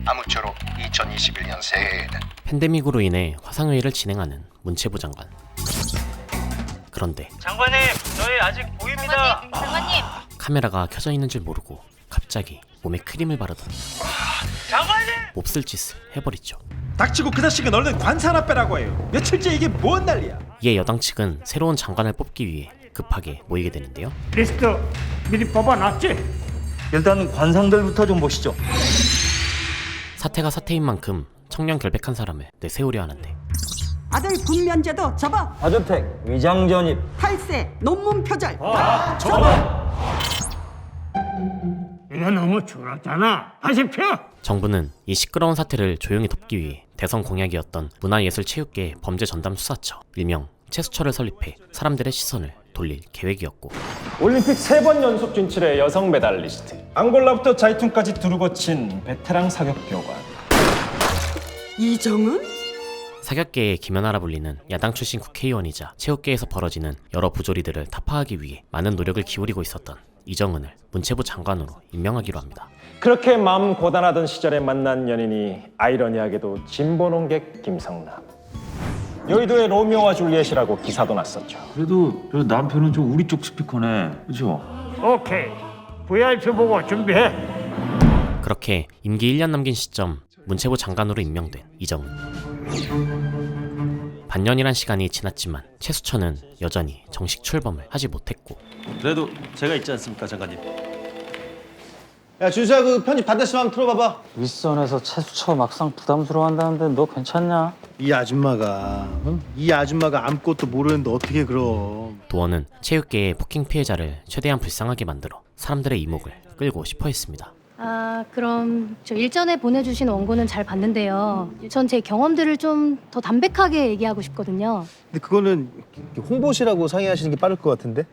아무쪼록 2021년 새해에는 팬데믹으로 인해 화상회의를 진행하는 문체부 장관. 그런데 장관님, 저희 아직 보입니다. 장관님. 카메라가 켜져 있는 줄 모르고 갑자기 몸에 크림을 바르더니 장관님! 몹쓸 짓을 해버리죠. 닥치고 그 자식은 얼른 관사나 빼라고 해요. 며칠째 이게 뭔 난리야. 이에 여당 측은 새로운 장관을 뽑기 위해 급하게 모이게 되는데요. 리스트 미리 뽑아놨지? 일단 관상들부터 좀 보시죠. 사태가 사태인 만큼 청년 결백한 사람을 내세우려 하는데 아들 군면제도 접어. 다주택, 위장전입. 탈세, 논문 표절. 이거 너무 줄었잖아. 다시 펴. 정부는 이 시끄러운 사태를 조용히 덮기 위해 대선 공약이었던 문화예술체육계 범죄전담수사처 일명 채수처를 설립해 사람들의 시선을 돌릴 계획이었고, 올림픽 3번 연속 진출의 여성 메달리스트, 앙골라부터 자이툰까지 두루거 친 베테랑 사격교관. 이정은? 사격계의 김연아라 불리는 야당 출신 국회의원이자 체육계에서 벌어지는 여러 부조리들을 타파하기 위해 많은 노력을 기울이고 있었던 이정은을 문체부 장관으로 임명하기로 합니다. 그렇게 마음 고단하던 시절에 만난 연인이 아이러니하게도 진보 농객 김성남. 여의도의 로미오와 줄리엣이라고 기사도 났었죠. 그래도 저 남편은 좀 우리 쪽 스피커네, 그죠? 오케이. VIP 보고 준비해. 그렇게 임기 1년 남긴 시점 문체부 장관으로 임명된 이정은. 반년이란 시간이 지났지만 채수처는 여전히 정식 출범을 하지 못했고, 그래도 제가 있지 않습니까, 장관님? 야 준수야, 그 편집 받았으면 한번 틀어봐봐. 윗선에서 채수처 막상 부담스러워한다는데 너 괜찮냐? 이 아줌마가 아무것도 모르는데 어떻게 그럼. 도원은 체육계의 폭행 피해자를 최대한 불쌍하게 만들어 사람들의 이목을 끌고 싶어 했습니다. 그럼 저 일전에 보내주신 원고는 잘 봤는데요. 전 제 경험들을 좀 더 담백하게 얘기하고 싶거든요. 근데 그거는 홍보실하고 상의하시는 게 빠를 것 같은데?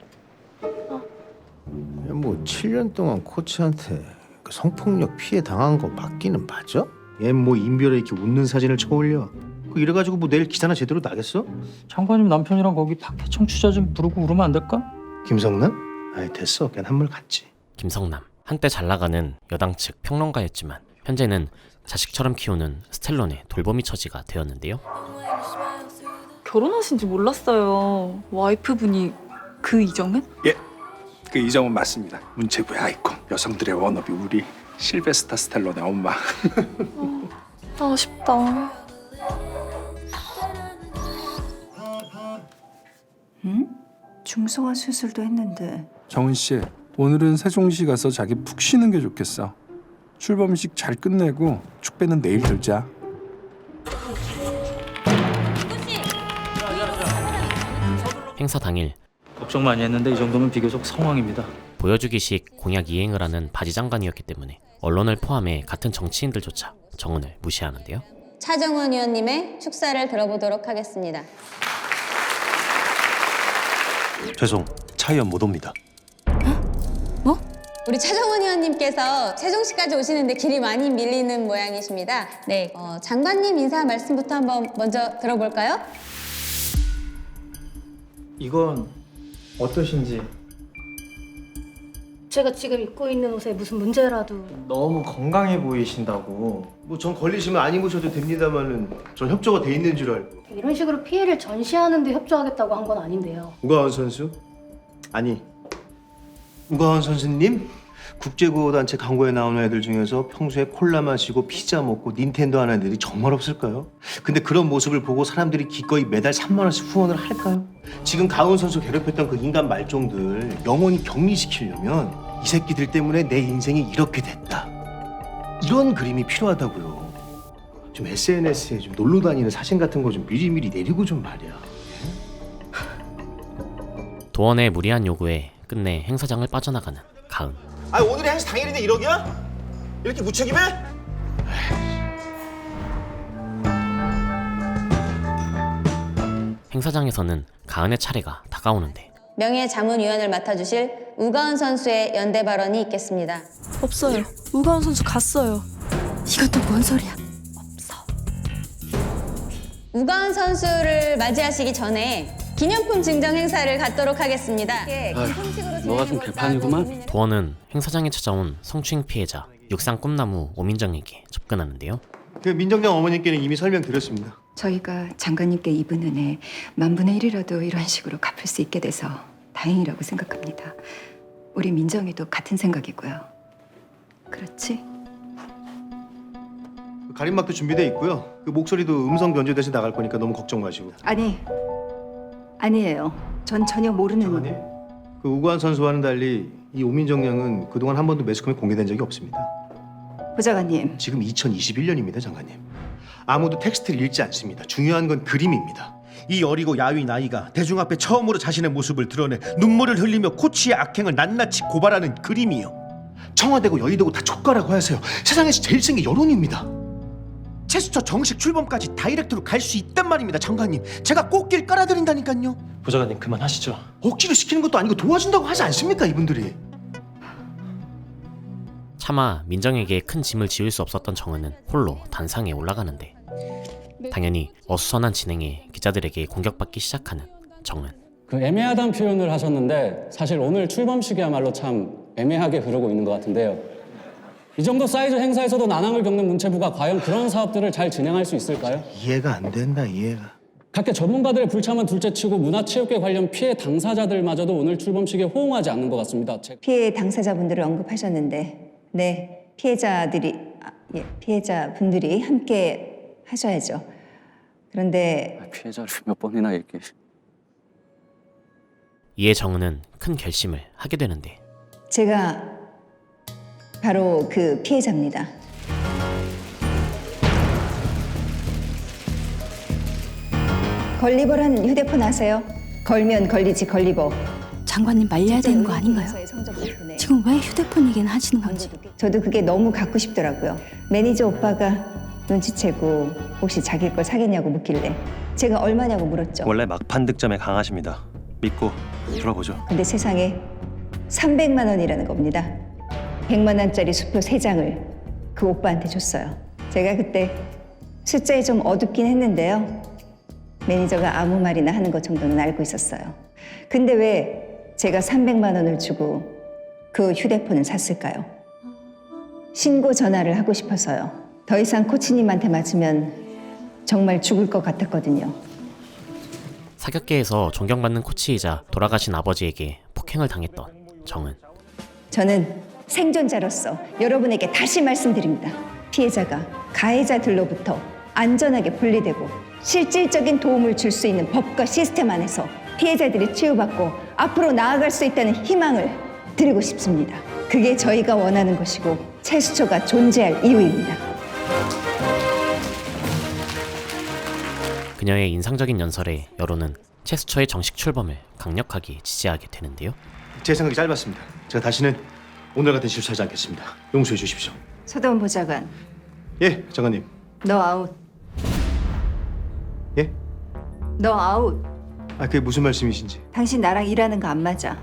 뭐 7년 동안 코치한테 그 성폭력 피해 당한 거 맞기는 맞아? 얘 뭐 인별에 이렇게 웃는 사진을 쳐올려. 이래가지고 뭐 내일 기사나 제대로 나겠어? 장관님 남편이랑 거기 밖에 청취자 좀 부르고 그러면 안 될까? 김성남? 아이 됐어, 그냥 한물 갔지. 김성남, 한때 잘나가는 여당 측 평론가였지만 현재는 자식처럼 키우는 스텔론의 돌보미 처지가 되었는데요. 결혼하신지 몰랐어요. 와이프분이 그 이정은? 예, 그 이정은 맞습니다. 문체부의 아이콘, 여성들의 워너비 우리 실베스타 스텔론의 엄마. 아쉽다. 응? 중성화 수술도 했는데. 정은 씨, 오늘은 세종시 가서 자기 푹 쉬는 게 좋겠어. 출범식 잘 끝내고 축배는 내일 들자. 행사 당일 걱정 많이 했는데 이 정도면 비교적 성황입니다. 보여주기식 공약 이행을 하는 바지 장관이었기 때문에 언론을 포함해 같은 정치인들조차 정은을 무시하는데요. 차정원 의원님의 축사를 들어보도록 하겠습니다. 죄송, 차 의원 못 옵니다. 뭐? 우리 차정원 의원님께서 세종시까지 오시는데 길이 많이 밀리는 모양이십니다. 네, 장관님 인사 말씀부터 한번 먼저 들어볼까요? 이건 어떠신지? 제가 지금 입고 있는 옷에 무슨 문제라도... 너무 건강해 보이신다고. 뭐 전 걸리시면 안 입으셔도 됩니다만은 전 협조가 돼 있는 줄 알고. 이런 식으로 피해를 전시하는 데 협조하겠다고 한 건 아닌데요. 우가원 선수? 아니, 우가원 선수님? 국제구호단체 광고에 나오는 애들 중에서 평소에 콜라 마시고 피자 먹고 닌텐도 하는 애들이 정말 없을까요? 근데 그런 모습을 보고 사람들이 기꺼이 매달 3만 원씩 후원을 할까요? 지금 가훈 선수 괴롭혔던 그 인간 말종들 영원히 격리시키려면 이 새끼들 때문에 내 인생이 이렇게 됐다, 이런 그림이 필요하다고요. 좀 SNS에 좀 놀러 다니는 사진 같은 거 좀 미리미리 내리고 좀 말이야. 도원의 무리한 요구에 끝내 행사장을 빠져나가는 가은. 아, 오늘이 행사 당일인데 이러기야? 이렇게 무책임해? 행사장에서는 가은의 차례가 다가오는데 명예자문위원을 맡아주실 우가은 선수의 연대 발언이 있겠습니다. 없어요. 우가은 선수 갔어요. 이것도 뭔 소리야? 없어. 우가은 선수를 맞이하시기 전에 기념품 증정 행사를 갖도록 하겠습니다. 너 같은 개판이구만. 도원은 행사장에 찾아온 성추행 피해자 육상 꿈나무 오민정에게 접근하는데요. 그 민정장 어머님께는 이미 설명드렸습니다. 저희가 장관님께 입은 은혜 10,000분의 1이라도 이런 식으로 갚을 수 있게 돼서 다행이라고 생각합니다. 우리 민정이도 같은 생각이고요. 그렇지? 가림막도 준비돼 있고요. 그 목소리도 음성 변조돼서 나갈 거니까 너무 걱정 마시고. 아니에요. 전 전혀 모르는. 장관님, 그 우관 선수와는 달리 이 오민정 양은 그동안 한 번도 매스컴에 공개된 적이 없습니다. 보좌관님, 지금 2021년입니다, 장관님. 아무도 텍스트를 읽지 않습니다. 중요한 건 그림입니다. 이 어리고 야윈 아이가 대중 앞에 처음으로 자신의 모습을 드러내 눈물을 흘리며 코치의 악행을 낱낱이 고발하는 그림이요. 청와대고 여의도고 다 촉가라고 하세요. 세상에서 제일 센 게 여론입니다. 체스처 정식 출범까지 다이렉트로 갈 수 있단 말입니다, 장관님. 제가 꽃길 깔아드린다니까요. 보좌관님 그만하시죠. 억지로 시키는 것도 아니고 도와준다고 하지 않습니까, 이분들이? 차마 민정에게 큰 짐을 지울 수 없었던 정은은 홀로 단상에 올라가는데 당연히 어수선한 진행에 기자들에게 공격받기 시작하는 정은. 그 애매하다는 표현을 하셨는데 사실 오늘 출범식이야말로 참 애매하게 흐르고 있는 것 같은데요. 이 정도 사이즈 행사에서도 난항을 겪는 문체부가 과연 그런 사업들을 잘 진행할 수 있을까요? 이해가 안 된다, 이해가. 각계 전문가들의 불참은 둘째치고 문화체육계 관련 피해 당사자들마저도 오늘 출범식에 호응하지 않는 것 같습니다. 피해 당사자분들을 언급하셨는데 네, 피해자분들이 함께 하셔야죠. 그런데 피해자를 몇 번이나 얘기해. 이에 정은은 큰 결심을 하게 되는데 제가 바로 그 피해자입니다. 걸리버라는 휴대폰 아세요? 걸면 걸리지 걸리버. 장관님 말려야 되는 거 아닌가요? 지금 왜 휴대폰 얘기는 하시는 건지. 저도 그게 너무 갖고 싶더라고요. 매니저 오빠가 눈치채고 혹시 자기 걸 사겠냐고 묻길래 제가 얼마냐고 물었죠. 원래 막판 득점에 강하십니다. 믿고 돌아보죠. 근데 세상에 300만 원이라는 겁니다. 100만 원짜리 수표 3장을 그 오빠한테 줬어요. 제가 그때 숫자에 좀 어둡긴 했는데요. 매니저가 아무 말이나 하는 것 정도는 알고 있었어요. 근데 왜 제가 300만 원을 주고 그 휴대폰을 샀을까요? 신고 전화를 하고 싶어서요. 더 이상 코치님한테 맞으면 정말 죽을 것 같았거든요. 사격계에서 존경받는 코치이자 돌아가신 아버지에게 폭행을 당했던 정은. 저는 생존자로서 여러분에게 다시 말씀드립니다. 피해자가 가해자들로부터 안전하게 분리되고 실질적인 도움을 줄 수 있는 법과 시스템 안에서 피해자들이 치유받고 앞으로 나아갈 수 있다는 희망을 드리고 싶습니다. 그게 저희가 원하는 것이고 체수처가 존재할 이유입니다. 그녀의 인상적인 연설에 여론은 체수처의 정식 출범을 강력하게 지지하게 되는데요. 제 생각이 짧았습니다. 제가 다시는 오늘 같은 실수하지 않겠습니다. 용서해 주십시오. 서대원 보좌관, 예, 장관님. 너 아웃. 예? 너 아웃. 아, 그게 무슨 말씀이신지. 당신 나랑 일하는 거 안 맞아.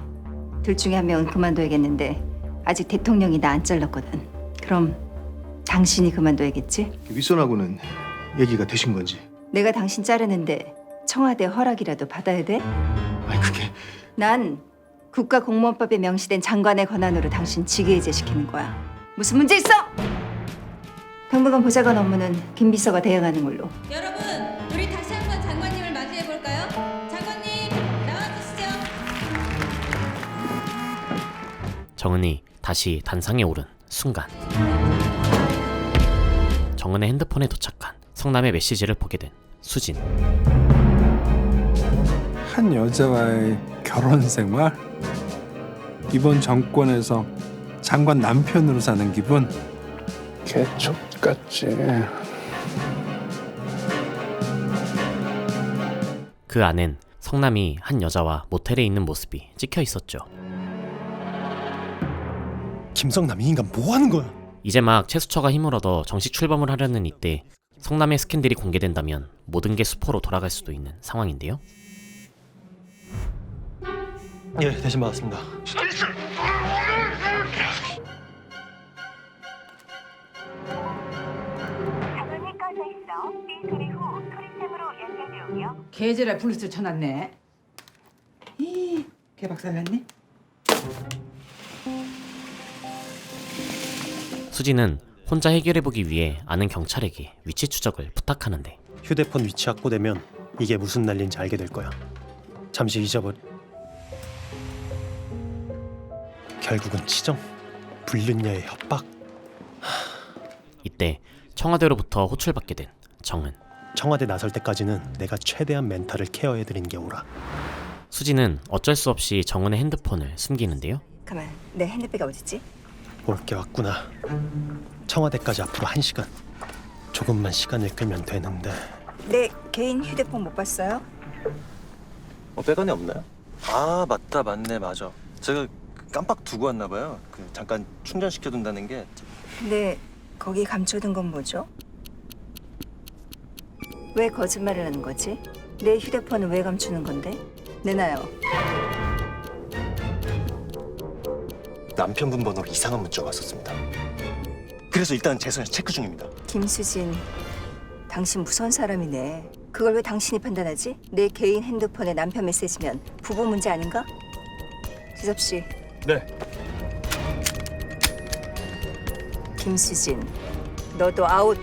둘 중에 한 명은 그만둬야겠는데 아직 대통령이 나 안 잘랐거든. 그럼 당신이 그만둬야겠지? 윗선하고는 얘기가 되신 건지. 내가 당신 자르는데 청와대 허락이라도 받아야 돼? 아니, 그게... 난 국가공무원법에 명시된 장관의 권한으로 당신 직위해제시키는 거야. 무슨 문제 있어? 당분간 보좌관 업무는 김 비서가 대응하는 걸로. 여러분, 우리 다시 한번 장관님을 맞이해 볼까요? 장관님, 나와주시죠. 정은이 다시 단상에 오른 순간 정은의 핸드폰에 도착한 성남의 메시지를 보게 된 수진. 한 여자와의 결혼 생활? 이번 정권에서 장관 남편으로 사는 기분? 개족같지. 그 안엔 성남이 한 여자와 모텔에 있는 모습이 찍혀 있었죠. 김성남 이 인간 뭐 하는 거야? 이제 막 체수처가 힘을 얻어 정식 출범을 하려는 이때 성남의 스캔들이 공개된다면 모든 게 수포로 돌아갈 수도 있는 상황인데요. 예, 대신 받았습니다. 계절에 블루투스 쳐놨네. 개박살 났네. 수지는 혼자 해결해보기 위해 아는 경찰에게 위치 추적을 부탁하는데 휴대폰 위치 확보되면 이게 무슨 난리인지 알게 될 거야. 잠시 결국은 치정, 불륜녀의 협박. 이때 청와대로부터 호출받게 된 정은. 청와대 나설 때까지는 내가 최대한 멘탈을 케어해드리는 게 옳아. 수지는 어쩔 수 없이 정은의 핸드폰을 숨기는데요. 가만, 내 핸드백이 어딨지? 올 게 왔구나. 청와대까지 앞으로 1시간. 조금만 시간을 끌면 되는데. 내 개인 휴대폰 못 봤어요? 백안에 없나요? 아 맞다 맞아. 제가 깜빡 두고 왔나 봐요. 잠깐 충전시켜둔다는 게. 근데 거기 감춰둔 건 뭐죠? 왜 거짓말을 하는 거지? 내 휴대폰은 왜 감추는 건데? 내놔요. 남편분 번호로 이상한 문자가 왔었습니다. 그래서 일단 제 손에서 체크 중입니다. 김수진, 당신 무서운 사람이네. 그걸 왜 당신이 판단하지? 내 개인 핸드폰에 남편 메시지면 부부 문제 아닌가? 지섭 씨. 네. 김수진, 너도 아웃.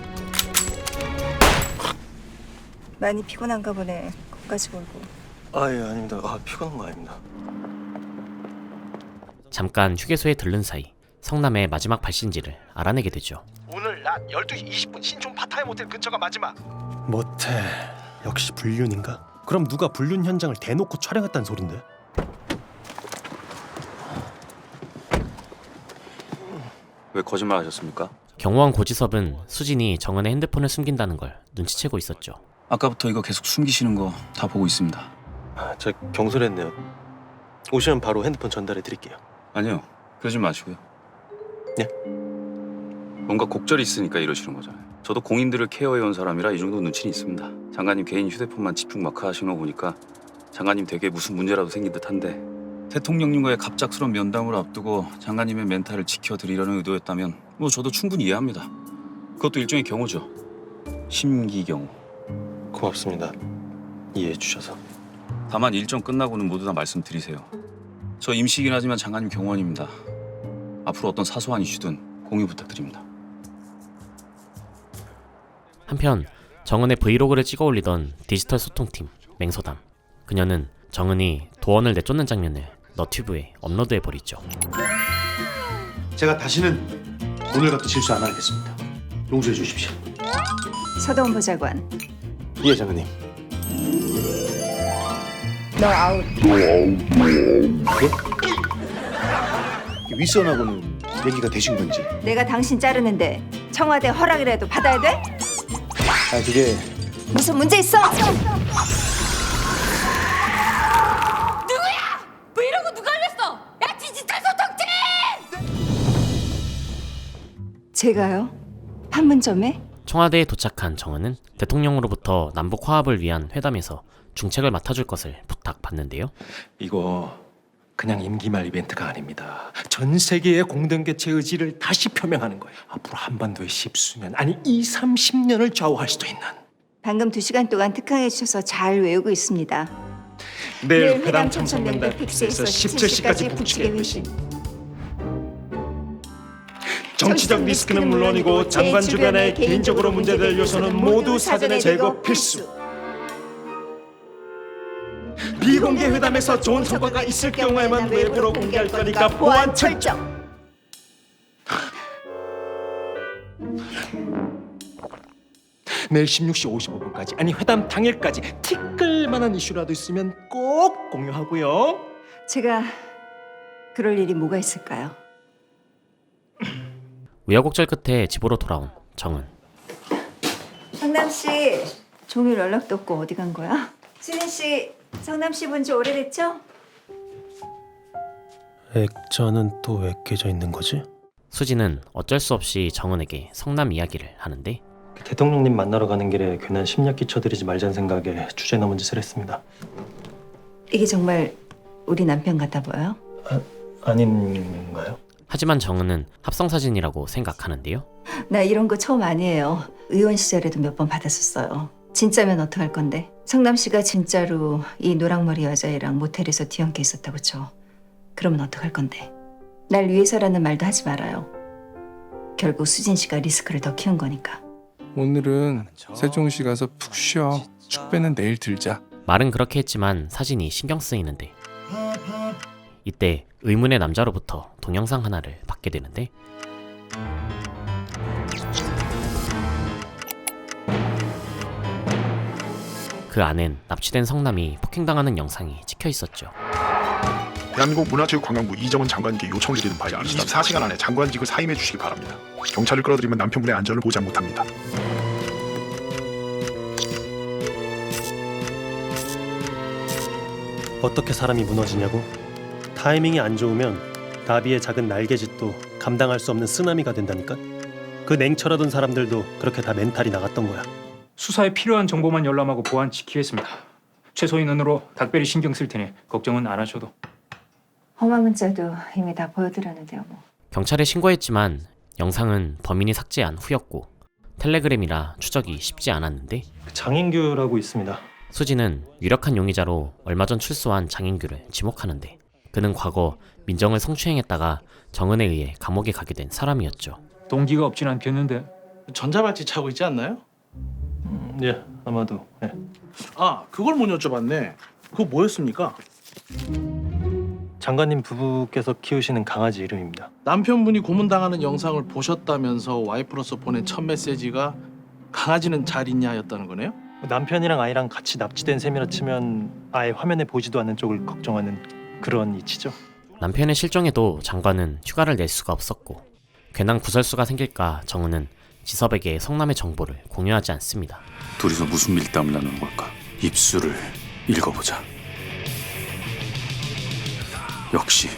많이 피곤한가 보네. 거기까지 몰고. 예 아닙니다. 피곤한 거 아닙니다. 잠깐 휴게소에 들른 사이 성남의 마지막 발신지를 알아내게 되죠. 오늘 낮 12시 20분 신촌 파타임 호텔 근처가 마지막. 모텔 역시 불륜인가? 그럼 누가 불륜 현장을 대놓고 촬영했다는 소린데? 왜 거짓말 하셨습니까? 경호원 고지섭은 수진이 정은의 핸드폰을 숨긴다는 걸 눈치채고 있었죠. 아까부터 이거 계속 숨기시는 거 다 보고 있습니다. 저 경솔했네요. 오시면 바로 핸드폰 전달해 드릴게요. 아니요, 그러지 마시고요. 네? 뭔가 곡절이 있으니까 이러시는 거잖아요. 저도 공인들을 케어해온 사람이라 이 정도 눈치는 있습니다. 장관님 개인 휴대폰만 집중 마크하시는 거 보니까 장관님 되게 무슨 문제라도 생긴 듯한데 대통령님과의 갑작스러운 면담을 앞두고 장관님의 멘탈을 지켜드리려는 의도였다면 뭐 저도 충분히 이해합니다. 그것도 일종의 경호죠. 심기경호. 고맙습니다. 이해해 주셔서. 다만 일정 끝나고는 모두 다 말씀드리세요. 저 임시이긴 하지만 장관님 경호원입니다. 앞으로 어떤 사소한 이슈든 공유 부탁드립니다. 한편 정은의 브이로그를 찍어 올리던 디지털 소통팀 맹소담. 그녀는 정은이 도원을 내쫓는 장면을 너튜브에 업로드해버리죠. 제가 다시는 오늘 같은 실수 안 하겠습니다. 용서해 주십시오. 서도원 보좌관, 예 장관님. 너 아웃. 윗선하고는 얘기가 되신 건지. 내가 당신 자르는데 청와대 허락이라도 받아야 돼? 그게 무슨 문제 있어? 브이로그 누가 올렸어? 야 디지털 소통팀! 제가요? 판문점에? 청와대에 도착한 정은은 대통령으로부터 남북 화합을 위한 회담에서 중책을 맡아줄 것을 부탁받는데요. 이거 그냥 임기말 이벤트가 아닙니다. 전 세계의 공동개최 의지를 다시 표명하는 거예요. 앞으로 한반도의 10수년 아니 30년을 좌우할 수도 있는. 방금 2시간 동안 특강해 주셔서 잘 외우고 있습니다. 내일 회담 참석명단 픽스에서 17시까지 북측의 회신. 정치적 리스크는 물론이고 장관 주변의 개인적으로 문제될 요소는 모두 사전에 제거 필수. 비공개 회담에서 좋은 성과가 있을 경우에만 외부로 공개할 거니까 보안 철저히. 내일 16시 55분까지 아니 회담 당일까지 티끌만한 이슈라도 있으면 꼭 공유하고요. 제가 그럴 일이 뭐가 있을까요? 우여곡절 끝에 집으로 돌아온 정은. 성남 씨, 종일 연락도 없고 어디 간 거야? 수진 씨, 성남 씨 본 지 오래됐죠? 액자는 또 왜 깨져 있는 거지? 수지는 어쩔 수 없이 정은에게 성남 이야기를 하는데 대통령님 만나러 가는 길에 괜한 심력 끼쳐드리지 말자는 생각에 주제 넘은 짓을 했습니다. 이게 정말 우리 남편 같아 보여요? 아닌가요? 하지만 정은은 합성사진이라고 생각하는데요. 나 이런 거 처음 아니에요. 의원 시절에도 몇 번 받았었어요. 진짜면 어떡할 건데? 성남 씨가 진짜로 이 노랑머리 여자애랑 모텔에서 뒤엉켜 있었다고 쳐. 그러면 어떡할 건데? 날 위해서라는 말도 하지 말아요. 결국 수진 씨가 리스크를 더 키운 거니까. 오늘은 세종시 가서 푹 쉬어. 축배는 내일 들자. 말은 그렇게 했지만 사진이 신경 쓰이는데 이때 의문의 남자로부터 동영상 하나를 받게 되는데 그 안엔 납치된 성남이 폭행당하는 영상이 찍혀 있었죠. 대한민국 문화체육관광부 이정은 장관께 요청드리는 바에 24시간 안에 장관직을 사임해 주시기 바랍니다. 경찰을 끌어들이면 남편분의 안전을 보장 못합니다. 어떻게 사람이 무너지냐고? 타이밍이 안 좋으면 나비의 작은 날개짓도 감당할 수 없는 쓰나미가 된다니까? 그 냉철하던 사람들도 그렇게 다 멘탈이 나갔던 거야. 수사에 필요한 정보만 열람하고 보안 지키겠습니다. 최소 인원으로 닥별이 신경 쓸 테니 걱정은 안 하셔도. 험한 문자도 이미 다 보여드렸는데요. 뭐. 경찰에 신고했지만 영상은 범인이 삭제한 후였고 텔레그램이라 추적이 쉽지 않았는데 장인규라고 있습니다. 수지는 유력한 용의자로 얼마 전 출소한 장인규를 지목하는데 그는 과거 민정을 성추행했다가 정은에 의해 감옥에 가게 된 사람이었죠. 동기가 없진 않겠는데. 전자발찌 차고 있지 않나요? 예, 아마도. 예. 아, 그걸 못 여쭤봤네. 그거 뭐였습니까? 장관님 부부께서 키우시는 강아지 이름입니다. 남편분이 고문당하는 영상을 보셨다면서 와이프로서 보낸 첫 메시지가 강아지는 잘 있냐였다는 거네요? 남편이랑 아이랑 같이 납치된 셈이라 치면 아예 화면에 보지도 않는 쪽을 걱정하는 그런 이치죠. 남편의 실종에도 장관은 휴가를 낼 수가 없었고 괜한 구설수가 생길까 정은은 지섭에게 성남의 정보를 공유하지 않습니다. 둘이서 무슨 밀담을 나누는 걸까? 입술을 읽어보자. 역시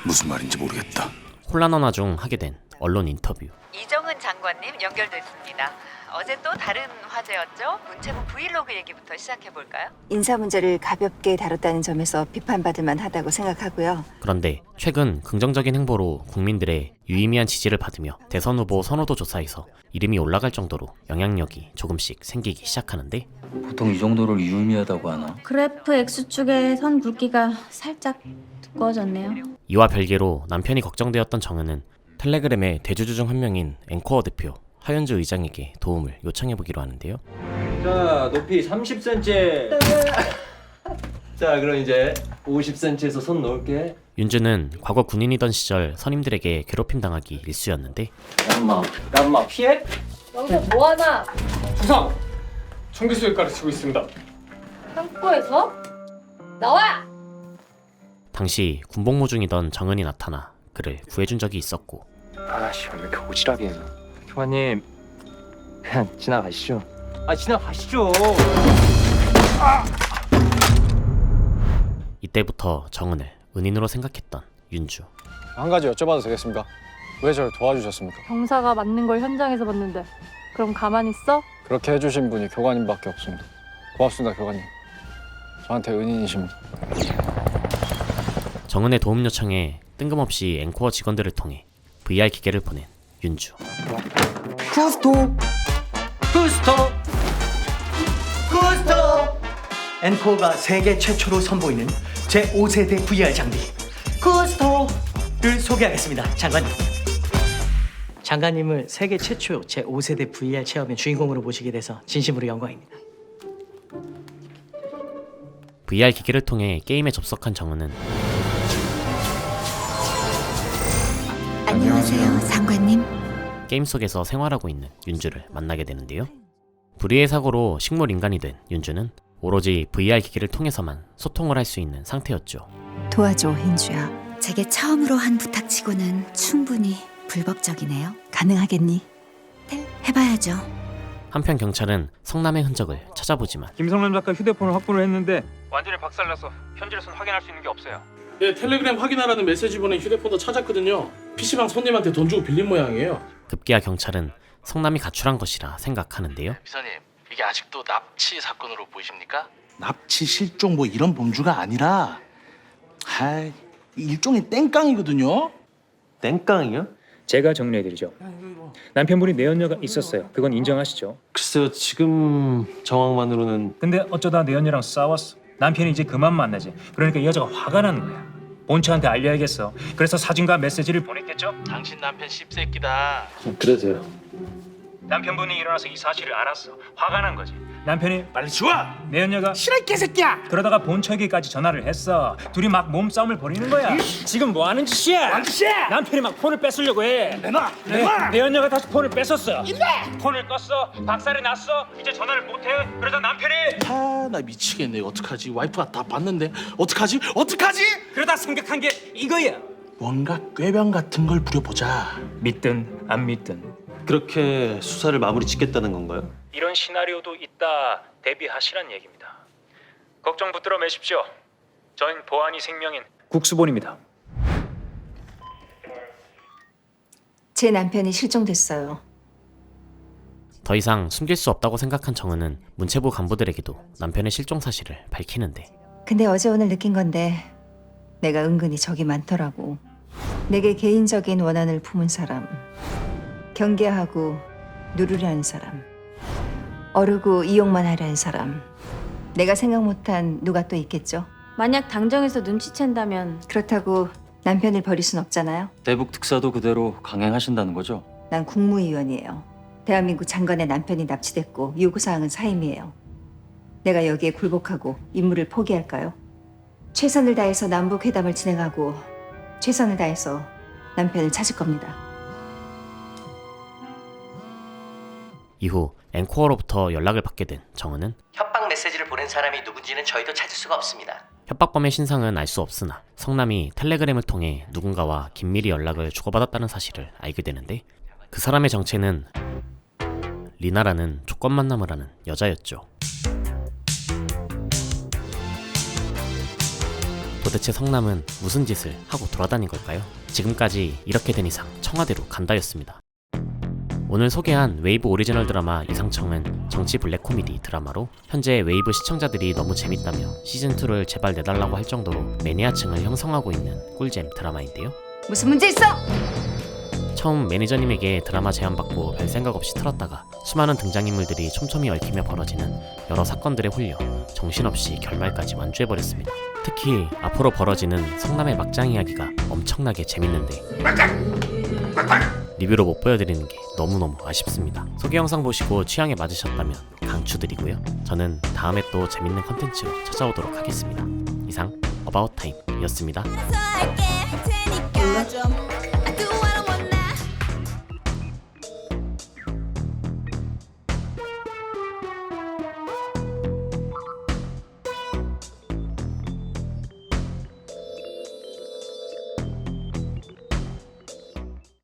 무슨 말인지 모르겠다. 혼란언화 중 하게 된 언론 인터뷰. 이정은 장관님 연결됐습니다. 어제 또 다른 화제였죠? 문체부 브이로그 얘기부터 시작해볼까요? 인사 문제를 가볍게 다뤘다는 점에서 비판받을 만하다고 생각하고요. 그런데 최근 긍정적인 행보로 국민들의 유의미한 지지를 받으며 대선 후보 선호도 조사에서 이름이 올라갈 정도로 영향력이 조금씩 생기기 시작하는데 보통 이 정도를 유의미하다고 하나? 그래프 X축의 선 굵기가 살짝 두꺼워졌네요. 이와 별개로 남편이 걱정되었던 정은은 텔레그램의 대주주 중 한 명인 앵코어 대표 하윤주 의장에게 도움을 요청해보기로 하는데요. 자, 높이 30cm. 자, 그럼 이제 50cm에서 손 놓을게. 윤주는 과거 군인이던 시절 선임들에게 괴롭힘 당하기 일쑤였는데 람마 피해? 여기서 뭐하나? 주상! 총기수를 가르치고 있습니다. 창고에서? 나와! 당시 군복무 중이던 정은이 나타나 그를 구해준 적이 있었고 아씨, 왜 이렇게 오지랖이 해서. 교관님, 그냥 지나가시죠. 아, 지나가시죠. 이때부터 정은을 은인으로 생각했던 윤주. 한 가지 여쭤봐도 되겠습니까? 왜 저를 도와주셨습니까? 경사가 맞는 걸 현장에서 봤는데 그럼 가만히 있어? 그렇게 해주신 분이 교관님밖에 없습니다. 고맙습니다, 교관님. 저한테 은인이십니다. 정은의 도움 요청에 뜬금없이 앵코어 직원들을 통해 VR 기계를 보낸 윤주. 쿠스토! 엔코어가 세계 최초로 선보이는 제5세대 VR 장비 쿠스토를 소개하겠습니다, 장관님. 장관님을 세계 최초 제5세대 VR 체험의 주인공으로 모시게 돼서 진심으로 영광입니다. VR 기계를 통해 게임에 접속한 정은은 안녕하세요, 장관님. 게임 속에서 생활하고 있는 윤주를 만나게 되는데요. 불의의 사고로 식물 인간이 된 윤주는 오로지 VR 기기를 통해서만 소통을 할 수 있는 상태였죠. 도와줘, 흰주야. 제게 처음으로 한 부탁치고는 충분히 불법적이네요. 가능하겠니? 네, 해봐야죠. 한편 경찰은 성남의 흔적을 찾아보지만 김성남 작가 휴대폰을 확보를 했는데 완전히 박살나서 현지에서는 확인할 수 있는 게 없어요. 네, 텔레그램 확인하라는 메시지 보낸 휴대폰도 찾았거든요. PC방 손님한테 돈 주고 빌린 모양이에요. 급기야 경찰은 성남이 가출한 것이라 생각하는데요. 비서님, 이게 아직도 납치 사건으로 보이십니까? 납치, 실종 뭐 이런 범주가 아니라 일종의 땡깡이거든요. 땡깡이요? 제가 정리해드리죠. 남편분이 내연녀가 있었어요. 그건 인정하시죠? 글쎄요, 지금 정황만으로는. 근데 어쩌다 내연녀랑 싸웠어. 남편이 이제 그만 만나지. 그러니까 이 여자가 화가 나는 거야. 본처한테 알려야겠어. 그래서 사진과 메시지를 보냈겠죠? 당신 남편 씹새끼다. 그러세요. 남편분이 일어나서 이 사실을 알았어. 화가 난 거지. 남편이 빨리 지워. 내연녀가 싫어 이 개새끼야. 그러다가 본처에게까지 전화를 했어. 둘이 막 몸싸움을 벌이는 거야. 지금 뭐 하는 짓이야? 뭔 짓이야? 남편이 막 폰을 뺏으려고 해. 내놔. 내놔. 내연녀가 다시 폰을 뺏었어. 일래. 폰을 껐어. 박살이 났어. 이제 전화를 못해. 그래서 남편이 나 미치겠네. 어떡하지? 와이프가 다 봤는데 어떡하지? 어떡하지? 그러다 생각한 게 이거야. 뭔가 꾀병 같은 걸 부려보자. 믿든 안 믿든 그렇게 수사를 마무리 짓겠다는 건가요? 이런 시나리오도 있다 대비하시란 얘기입니다. 걱정 붙들어 매십시오. 전 보안이 생명인 국수본입니다. 제 남편이 실종됐어요. 더 이상 숨길 수 없다고 생각한 정은은 문체부 간부들에게도 남편의 실종 사실을 밝히는데 근데 어제 오늘 느낀 건데 내가 은근히 적이 많더라고. 내게 개인적인 원한을 품은 사람, 경계하고 누르려는 사람, 어르고 이용만 하려는 사람. 내가 생각 못한 누가 또 있겠죠? 만약 당정에서 눈치챈다면 그렇다고 남편을 버릴 순 없잖아요. 대북 특사도 그대로 강행하신다는 거죠? 난 국무위원이에요. 대한민국 장관의 남편이 납치됐고 요구사항은 사임이에요. 내가 여기에 굴복하고 임무를 포기할까요? 최선을 다해서 남북회담을 진행하고 최선을 다해서 남편을 찾을 겁니다. 이후 앵코어로부터 연락을 받게 된 정은은 협박 메시지를 보낸 사람이 누군지는 저희도 찾을 수가 없습니다. 협박범의 신상은 알 수 없으나 성남이 텔레그램을 통해 누군가와 긴밀히 연락을 주고받았다는 사실을 알게 되는데 그 사람의 정체는 리나라는 조건 만남을 하는 여자였죠. 도대체 성남은 무슨 짓을 하고 돌아다닌 걸까요? 지금까지 이렇게 된 이상 청와대로 간다였습니다. 오늘 소개한 웨이브 오리지널 드라마 이상청은 정치 블랙 코미디 드라마로 현재 웨이브 시청자들이 너무 재밌다며 시즌2를 제발 내달라고 할 정도로 매니아층을 형성하고 있는 꿀잼 드라마인데요. 무슨 문제 있어? 처음 매니저님에게 드라마 제안받고 별 생각 없이 틀었다가 수많은 등장인물들이 촘촘히 얽히며 벌어지는 여러 사건들에 홀려 정신없이 결말까지 완주해버렸습니다. 특히 앞으로 벌어지는 성남의 막장 이야기가 엄청나게 재밌는데 리뷰로 못 보여드리는 게 너무너무 아쉽습니다. 소개 영상 보시고 취향에 맞으셨다면 강추드리고요. 저는 다음에 또 재밌는 컨텐츠로 찾아오도록 하겠습니다. 이상 어바웃타임이었습니다.